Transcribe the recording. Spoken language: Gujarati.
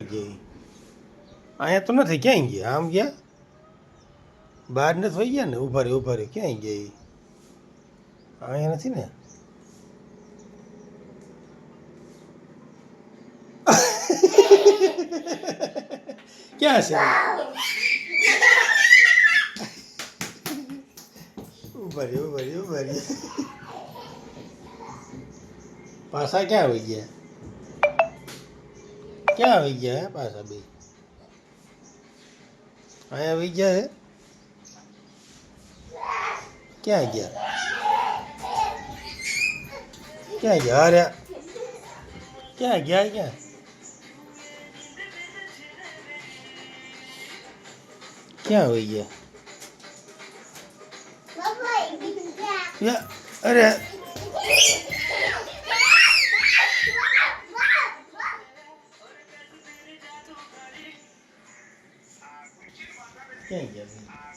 અહીંયા તો નથી, ક્યાંય ગયા? આમ ગયા? બહાર નથી થઈ ગયા ને? ઉભા રે, ક્યાંય ગયા? અહીંયા નથી ને? ક્યાં છે? ઉભા રે. પાછા ક્યાં આવી ગયા? ક્યાં આવી ગયા હે પાછા બે? અહીંયા આવી ગયા હે? ક્યાં ગયા? ક્યાં ગયા? અરે ક્યાં ગયા? ક્યાં આવી ગયા? અરે ક્યાં ગયા?